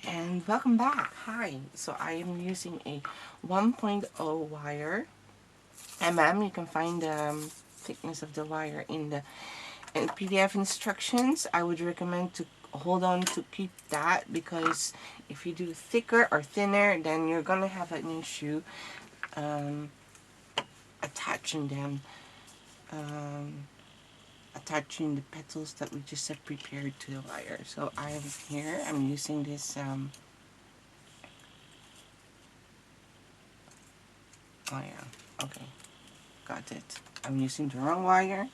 And welcome back. Hi. So I am using a 1.0 wire you can find the thickness of the wire in the PDF instructions. I would recommend to hold on to keep that, because if you do thicker or thinner, then you're gonna have an issue attaching them, attaching the petals that we just have prepared to the wire. So I'm using this oh yeah, okay, got it. I'm using the wrong wire.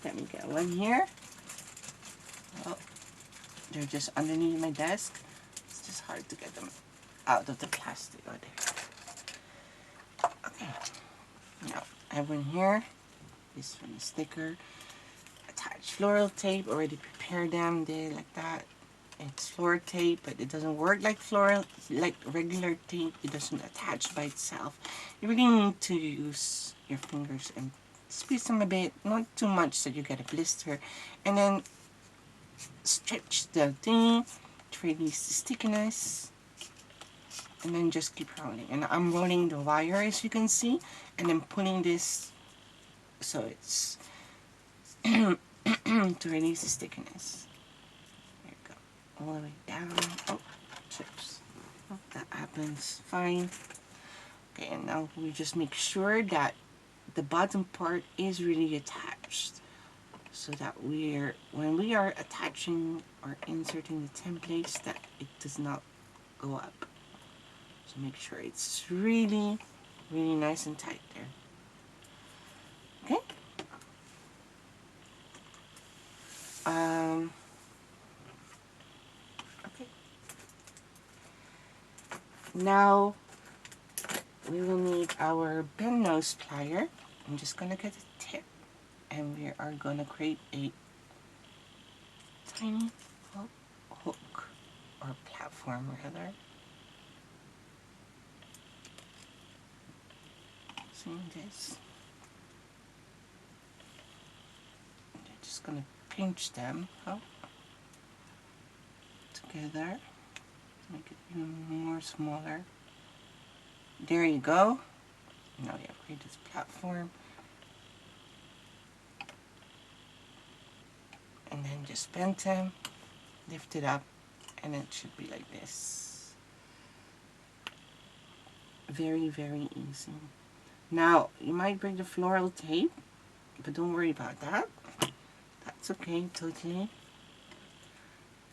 Let me get one here. Oh, they're just underneath my desk. It's just hard to get them out of the plastic. Oh, there. Okay. Now, I have one here. This from the sticker. Attached floral tape. Already prepared them. They like that. It's floral tape, but it doesn't work like regular tape. It doesn't attach by itself. You really need to use your fingers and squeeze them a bit, not too much so you get a blister, and then stretch the thing to release the stickiness, and then just keep rolling. And I'm rolling the wire, as you can see, and then pulling this so it's to release the stickiness. There you go, all the way down. Oh, chips. Oh, that happens fine. Okay, and now we just make sure that the bottom part is really attached, so that when we are attaching or inserting the templates, that it does not go up. So make sure it's really nice and tight there. Okay. Okay. Now we will need our bend nose plier. I'm just gonna get a tip, and we are gonna create a tiny hook or platform rather. Seeing this, I'm just gonna pinch them up together to make it even more smaller. There you go. Now we have created this platform, and then just bend them, lift it up, and it should be like this. Very easy. Now you might break the floral tape, but don't worry about that. That's okay, totally. You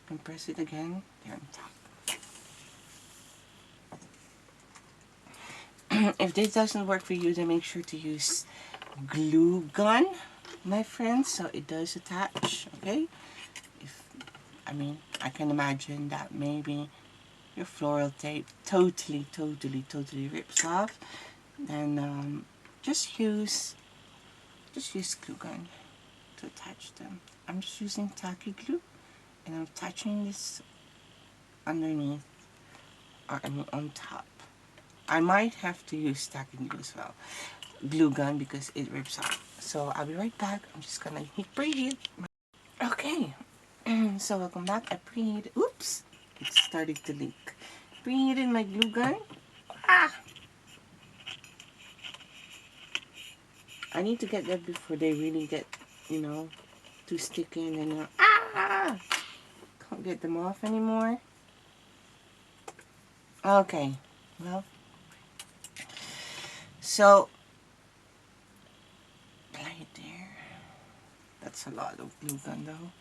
can press it again there on top. If this doesn't work for you, then make sure to use glue gun, my friends, so it does attach. Okay. I can imagine that maybe your floral tape totally rips off, then just use glue gun to attach them. I'm just using tacky glue, and I'm attaching this underneath, or on top. I might have to use tacky glue as well, glue gun, because it rips off. So I'll be right back. I'm just gonna preheat. Okay, so welcome back. I preheated. Oops, it's starting to leak. Preheated my glue gun. I need to get that before they really get, too sticky, and then can't get them off anymore. Okay, well, so right there. That's a lot of glue gun though.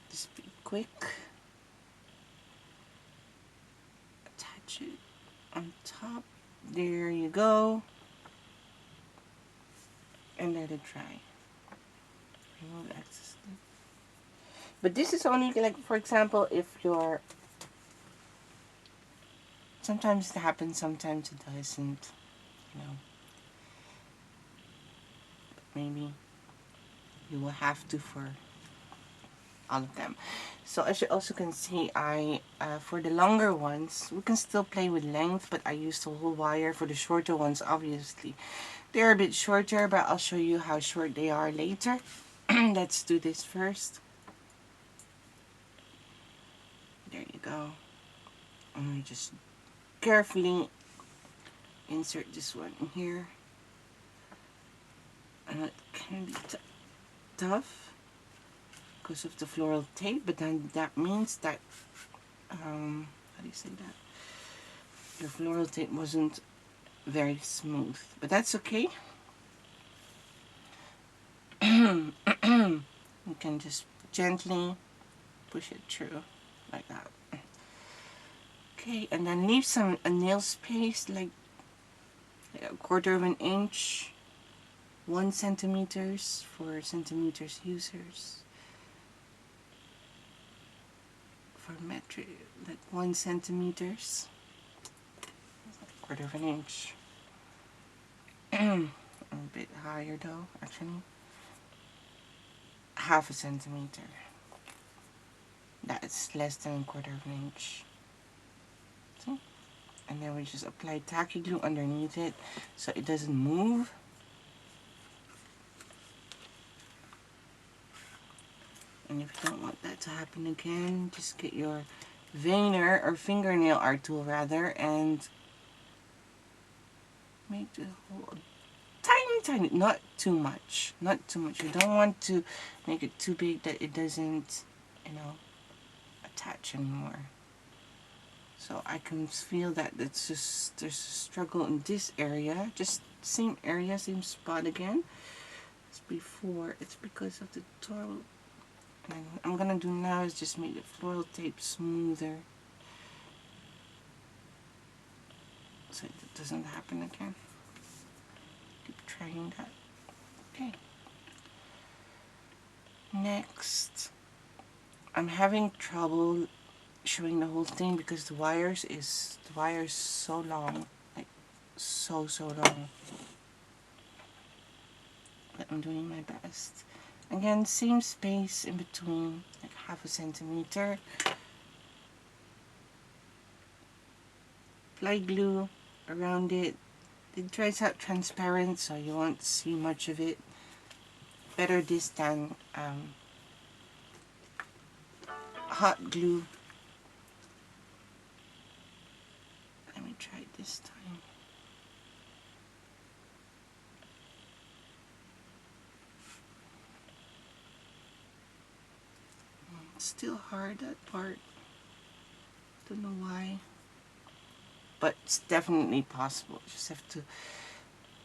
Just be quick. Attach it on top. There you go. And let it dry. Remove excess glue. But this is only like, for example, if you're, sometimes it happens, sometimes it doesn't, maybe you will have to for all of them. So as you also can see, for the longer ones, we can still play with length, but I used the whole wire. For the shorter ones, obviously they're a bit shorter, but I'll show you how short they are later. Let's do this first. There you go. And we just carefully insert this one in here. And it can be tough because of the floral tape, but then that means that, how do you say that? Your floral tape wasn't very smooth, but that's okay. You can just gently push it through like that. Okay, and then leave a nail space like a 1/4 of an inch, 1 centimeters for centimeters users. For metric, like 1 centimeters, 1/4 of an inch. A bit higher though, actually. 1/2 centimeter. That's less than 1/4 of an inch. See? And then we just apply tacky glue underneath it so it doesn't move. And if you don't want that to happen again, just get your veiner or fingernail art tool rather and make the hole tiny, not too much. Not too much. You don't want to make it too big that it doesn't, you know, attach anymore. So I can feel that it's just, there's a struggle in this area. Just same area, same spot again as before. It's because of the total. And what I'm gonna do now is just make the foil tape smoother so it doesn't happen again. Keep trying that. Okay. Next, I'm having trouble showing the whole thing because the wire is so long, like so long. But I'm doing my best. Again, same space in between, like 1/2 centimeter. Apply glue around it. It dries out transparent, so you won't see much of it. Better this than hot glue. Let me try it this time. It's still hard, that part. Don't know why. But it's definitely possible. You just have to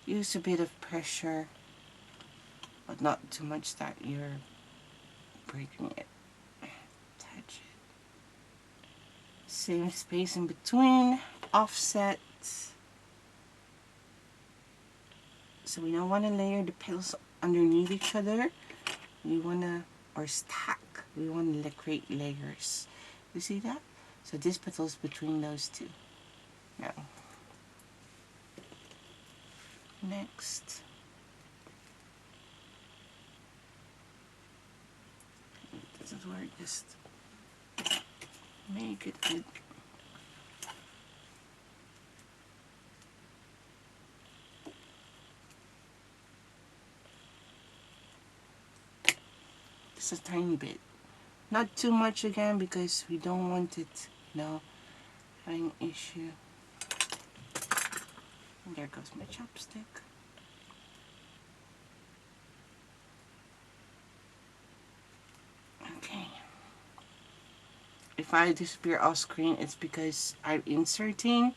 use a bit of pressure, but not too much that you're breaking it. Touch it. Same space in between, offset. So we don't want to layer the petals underneath each other. We want to, or stack. We want to create layers. You see that? So this petal is between those two. Now, next, this is where just make it good. Just a tiny bit. Not too much again because we don't want it, you know, having issue. And there goes my chopstick. Okay. If I disappear off screen, it's because I'm inserting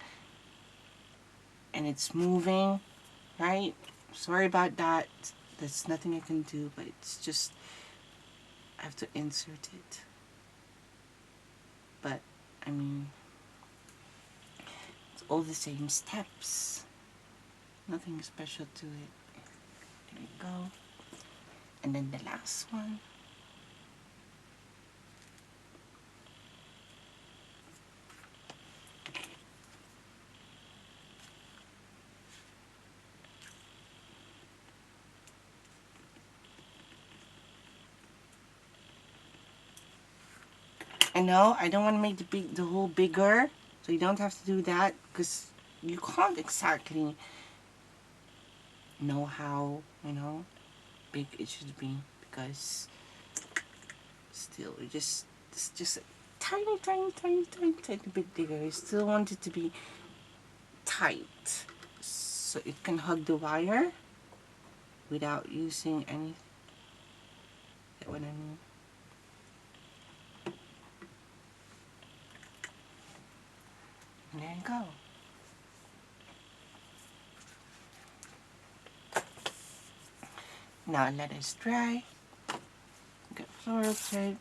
and it's moving, right? Sorry about that. There's nothing I can do, but it's just I have to insert it. But I mean, it's all the same steps. Nothing special to it. There you go. And then the last one. I know I don't want to make the hole bigger, so you don't have to do that because you can't exactly know how, you know, big it should be because still it's just a tiny, tiny, tiny, tiny, tiny bit bigger. I still want it to be tight so it can hug the wire without using any. Get what I mean? And there you go. Now let it dry. Get floral tape.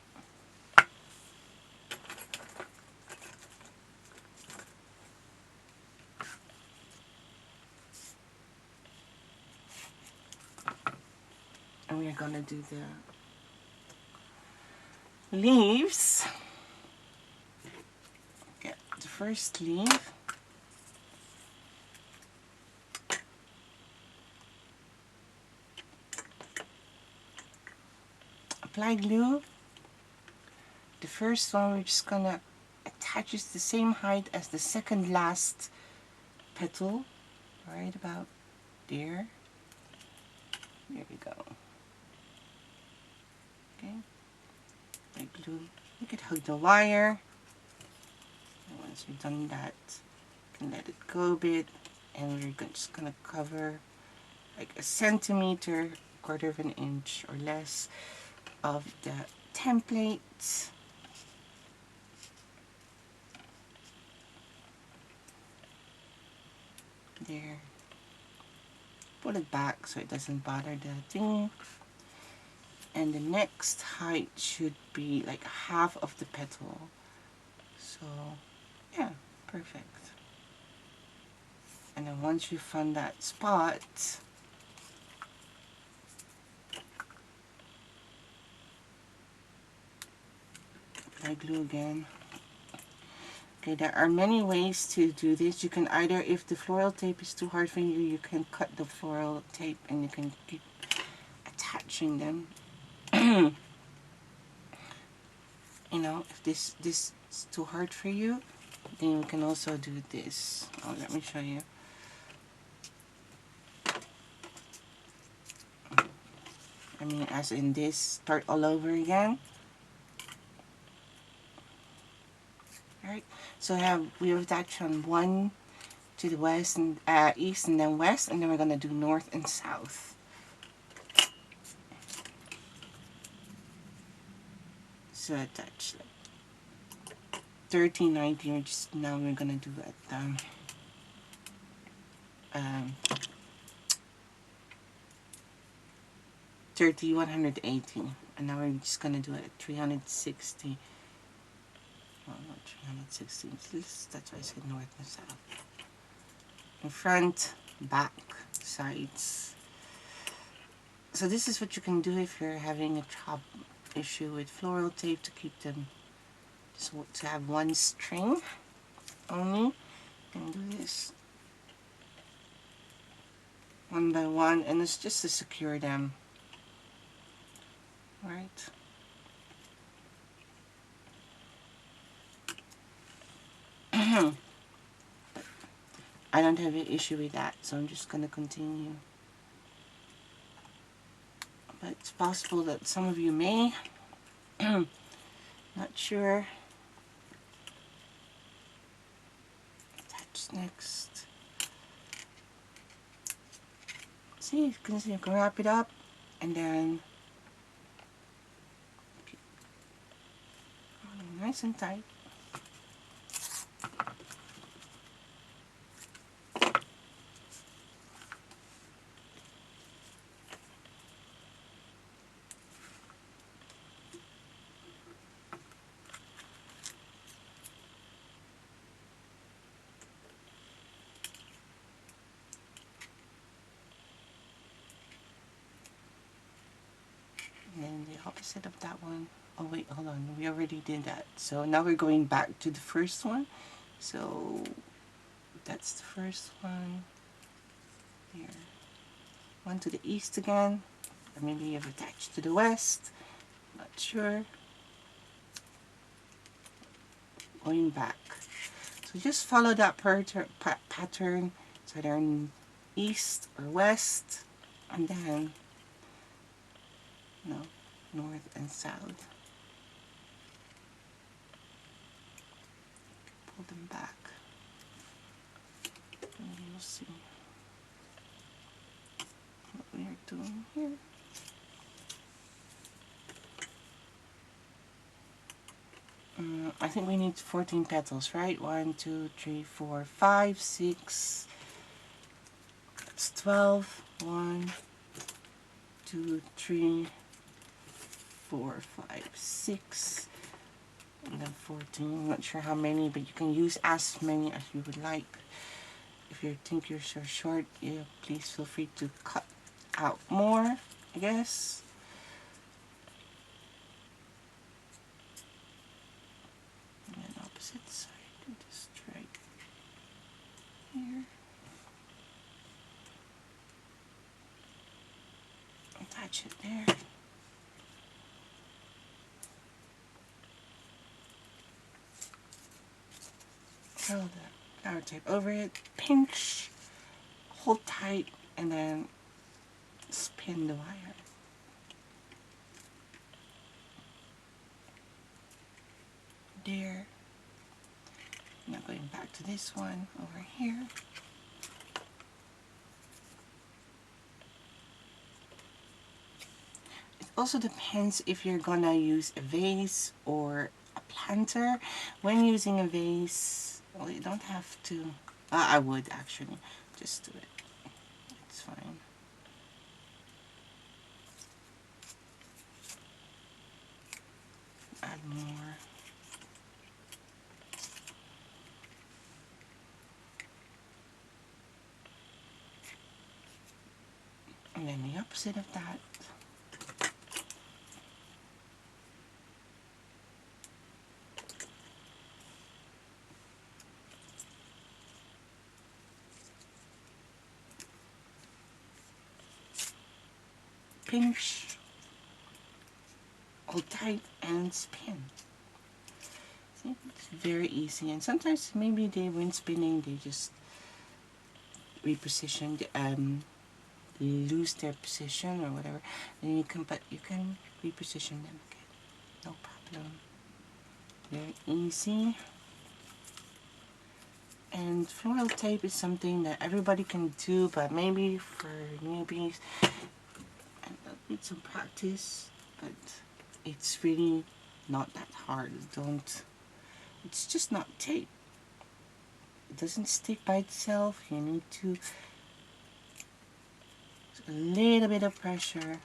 And we're gonna do the leaves. Get the first leaf. Apply glue. The first one we're just gonna attach it the same height as the second last petal, right about there. There we go. Okay. Apply glue. You could hug the wire. And once you've done that, you can let it go a bit, and we're just gonna cover like a centimeter, quarter of an inch or less of the template. There. Pull it back so it doesn't bother the thing. And the next height should be like half of the petal. So yeah, perfect. And then once you find that spot, apply glue again. Okay, there are many ways to do this. You can either, if the floral tape is too hard for you, you can cut the floral tape and you can keep attaching them. You know, if this is too hard for you, then you can also do this. Oh, let me show you. I mean, as in this, start all over again. Alright, so we have attached on one to the west and east and then west, and then we're gonna do north and south. So attach like 13, 19, just now we're gonna do at 30, 180, and now we're just gonna do it at 360. Well, not 360. That's why I said north and south. In front, back, sides. So this is what you can do if you're having a issue with floral tape, to keep them, just to have one string only. You can do this one by one, and it's just to secure them. Right? I don't have an issue with that, so I'm just going to continue. But it's possible that some of you may. Not sure. Attach next. See, you can see, you can wrap it up, and then nice and tight. And then the opposite of that one. Oh wait, hold on, we already did that. So now we're going back to the first one. So that's the first one. Here. One to the east again. Or maybe you've attached to the west. Not sure. Going back. So just follow that pattern. So they're in east or west. And then north and south. pull them back. And you'll see what we are doing here. I think we need 14 petals, right? 1, 2, 3, 4, 5, 6. That's 12. 1, 2, 3, 4, 5, 6. And then 14. I'm not sure how many, but you can use as many as you would like. If you think yours are short, yeah, please feel free to cut out more, I guess. And then opposite side, just right here. Attach it there. Curl the flower tape over it, pinch, hold tight, and then spin the wire. There. Now going back to this one over here. It also depends if you're gonna use a vase or a planter. When using a vase, well, you don't have to. I would actually just do it. It's fine. Add more. And then the opposite of that. Pinch, hold tight, and spin. See, it's very easy. And sometimes maybe when spinning, they just reposition, lose their position or whatever. Then you can reposition them again. No problem. Very easy. And floral tape is something that everybody can do, but maybe for newbies, and with some practice, but it's really not that hard. It's just not tape. It doesn't stick by itself. You need to, a little bit of pressure,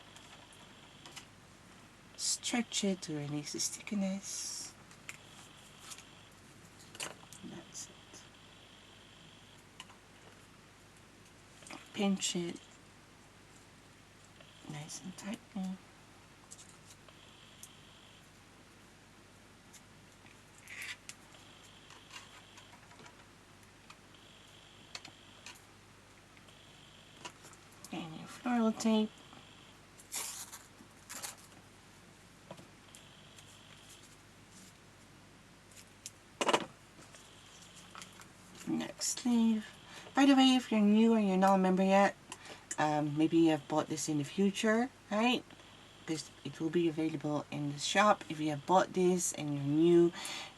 stretch it to release the stickiness. That's it. Pinch it nice and tightly. And your floral tape. Next sleeve. By the way, if you're new or you're not a member yet, maybe you have bought this in the future, right? Because it will be available in the shop. If you have bought this and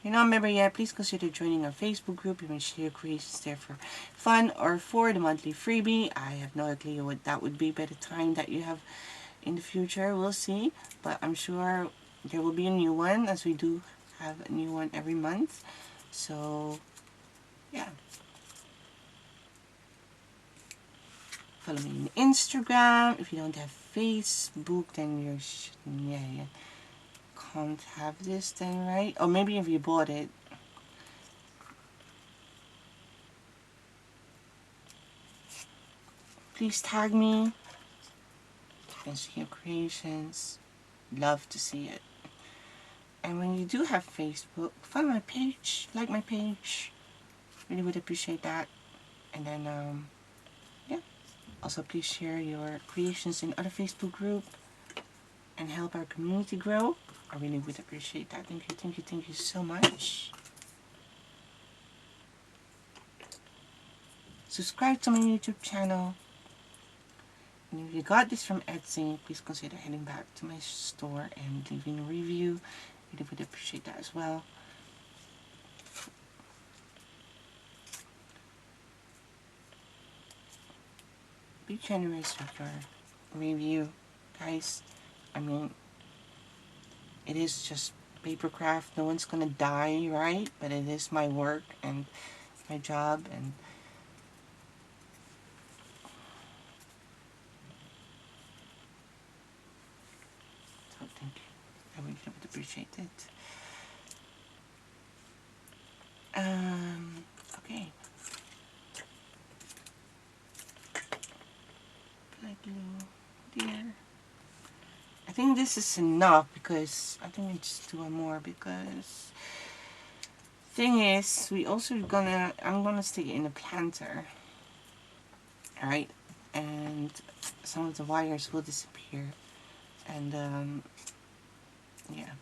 you're not a member yet, please consider joining our Facebook group. You can share creations there for fun or for the monthly freebie. I have no idea what that would be by the time that you have in the future. We'll see, but I'm sure there will be a new one, as we do have a new one every month. So yeah, follow me on Instagram. If you don't have Facebook, then you can't have this then, right? Or maybe if you bought it. Please tag me and see your creations. Love to see it. And when you do have Facebook, follow my page, like my page. Really would appreciate that. And then yeah. Also, please share your creations in other Facebook group and help our community grow. I really would appreciate that. Thank you, thank you, thank you so much. Subscribe to my YouTube channel. And if you got this from Etsy, please consider heading back to my store and leaving a review. I really would appreciate that as well. be generous with your review, guys. I mean, it is just paper craft. No one's gonna die, right? But it is my work and my job, and so thank you. I really would appreciate it. Okay. Black glue there. I think this is enough because I think we just do one more because thing is I'm gonna stick it in a planter. Alright, and some of the wires will disappear, and yeah,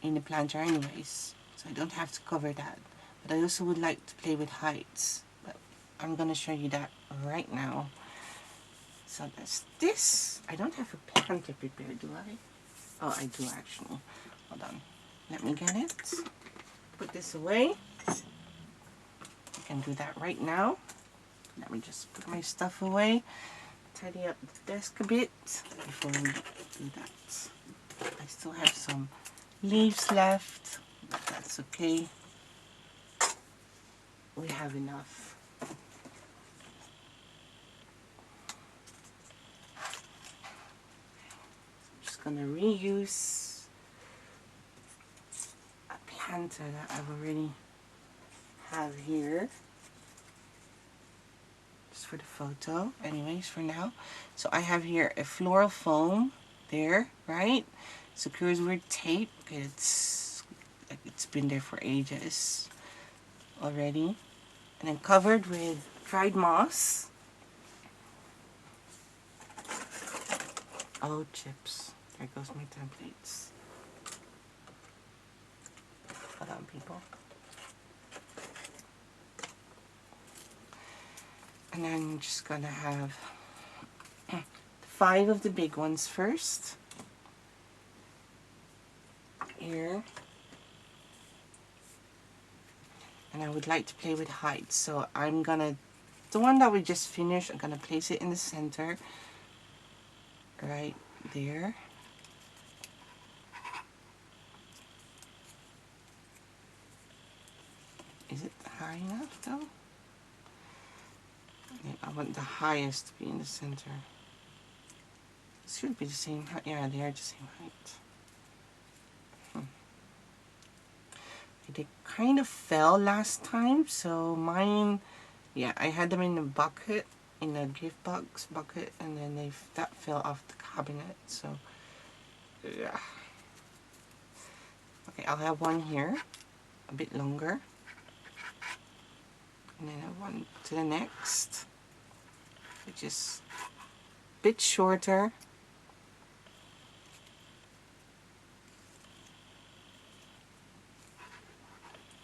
in the planter anyways, so I don't have to cover that. But I also would like to play with heights, but I'm gonna show you that right now. So that's this. I don't have a planter prepared, do I? Oh, I do actually. Hold on. Let me get it. Put this away. I can do that right now. Let me just put my stuff away. Tidy up the desk a bit before we do that. I still have some leaves left, but that's okay. We have enough. Gonna reuse a planter that I've already have here just for the photo anyways for now. So I have here a floral foam there, right? Secures with tape. Okay, it's been there for ages already, and then covered with dried moss. Oh, chips. There goes my templates. Hold on, people. And then I'm just gonna have 5 of the big ones first. Here. And I would like to play with heights. So I'm gonna, the one that we just finished, I'm gonna place it in the center. Right there. Is it high enough though? Yeah, I want the highest to be in the center. It should be the same height. Yeah, they are the same height. They kind of fell last time, so mine, yeah, I had them in a bucket, in a gift box bucket, and then that fell off the cabinet, so yeah. Okay, I'll have one here, a bit longer, and then one to the next, which is a bit shorter.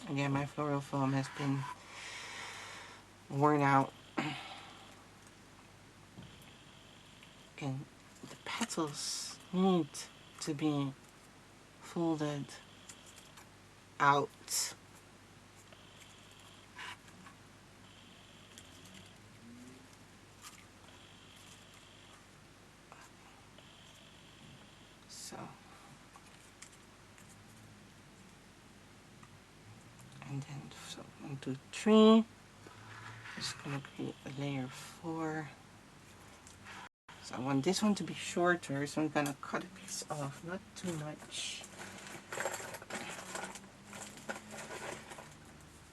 Again, my floral foam has been worn out. And the petals need to be folded out. So, and then, so 1, 2, 3. Just gonna create a layer 4. So I want this one to be shorter, so I'm gonna cut a piece off, not too much.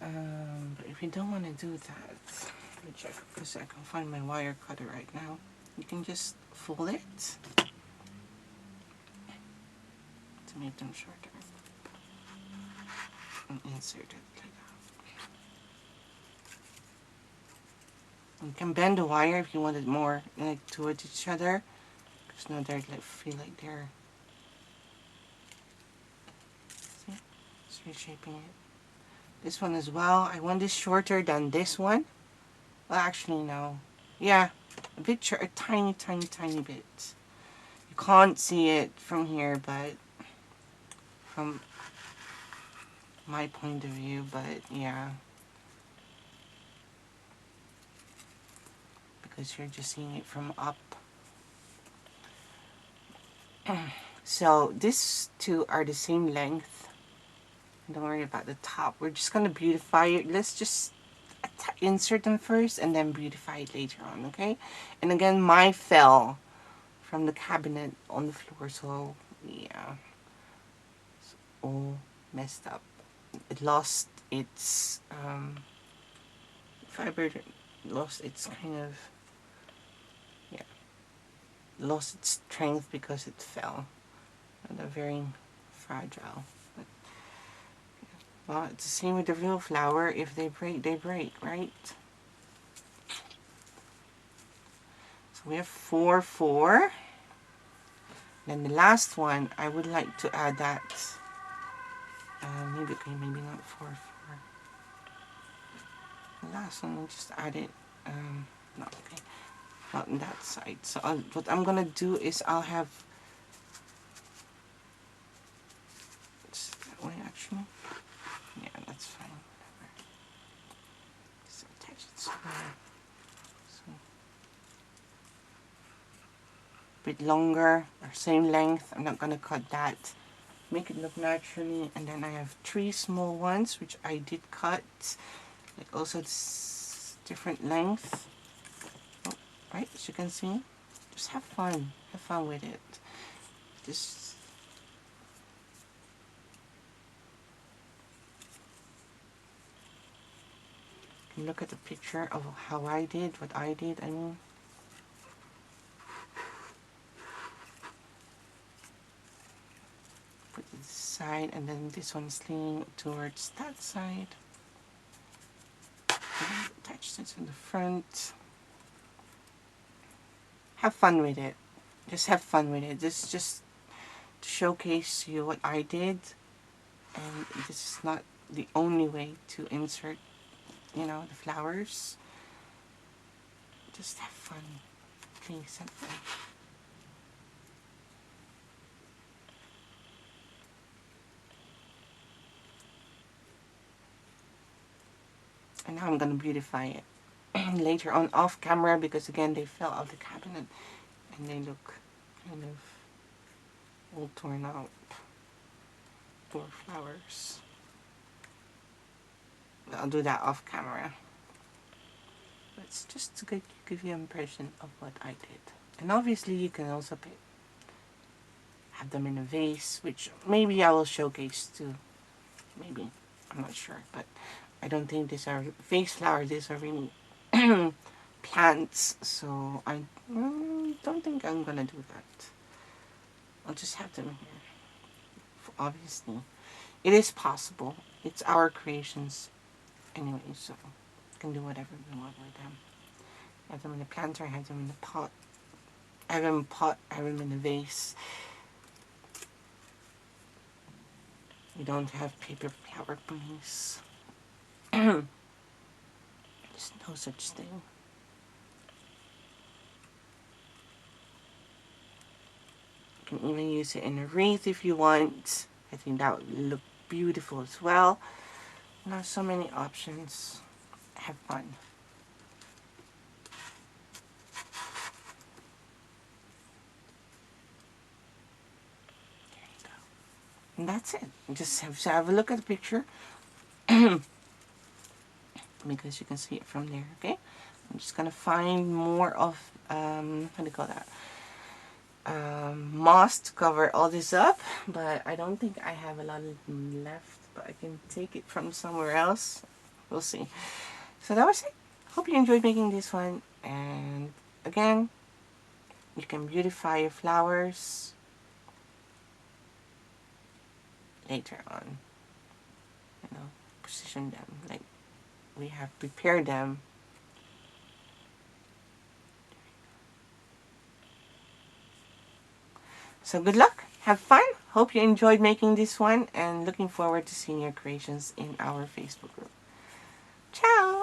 But if you don't want to do that, let me check because I can find my wire cutter right now. You can just fold it to make them shorter and insert it like that. You can bend the wire if you want it more like towards each other, because now they're like feel like they're, see, it's reshaping it. This one as well. I want this shorter than this one. Well, actually no. Yeah, a bit short, a tiny, tiny, tiny bit. You can't see it from here, but from my point of view, but yeah. because you're just seeing it from up. So these two are the same length. Don't worry about the top. We're just gonna beautify it. Let's just insert them first and then beautify it later on, okay? And again, mine fell from the cabinet on the floor, so yeah, it's all messed up. It lost its fiber, lost its kind of, yeah, lost its strength because it fell. And they're very fragile. But, well, it's the same with the real flower. If they break, right? So we have 4, 4. Then the last one, I would like to add that. Maybe not 4, 4. The last one, we'll just add it. No, okay, not on that side. So what I'm gonna do is I'll have that way actually. Yeah, that's fine. Whatever. Just attach it somewhere. So a bit longer or same length. I'm not gonna cut that. Make it look naturally. And then I have 3 small ones which I did cut. Like also it's different length. Oh, right, as you can see. Just have fun. Have fun with it. Just look at the picture of how I did, what I did, I mean. Put it this side, and then this one's leaning towards that side. And attach this in the front. Have fun with it. Just have fun with it. This is just to showcase to you what I did. And this is not the only way to insert, you know, the flowers. Just have fun. Please have fun. And now I'm going to beautify it later on off camera, because again they fell out of the cabinet and they look kind of all torn out. Poor flowers. I'll do that off camera. But it's just to give you an impression of what I did. And obviously you can also have them in a vase, which maybe I will showcase too. Maybe. I'm not sure. But I don't think these are vase flowers. These are really plants. So I don't think I'm going to do that. I'll just have them here. Obviously. It is possible. It's our creations anyway, so we can do whatever we want with them. Have them in the planter, have them in the pot. Have them in a pot, have them in a vase. We don't have paper flower, please. There's no such thing. You can even use it in a wreath if you want. I think that would look beautiful as well. Now, so many options. Have fun. There you go. And that's it. Just have a look at the picture. Because you can see it from there, okay? I'm just going to find more of, how do you call that? Moss to cover all this up. But I don't think I have a lot left. But I can take it from somewhere else. We'll see. So that was it. Hope you enjoyed making this one. And again, you can beautify your flowers later on. You know, position them like we have prepared them. So good luck. Have fun. Hope you enjoyed making this one, and looking forward to seeing your creations in our Facebook group. Ciao!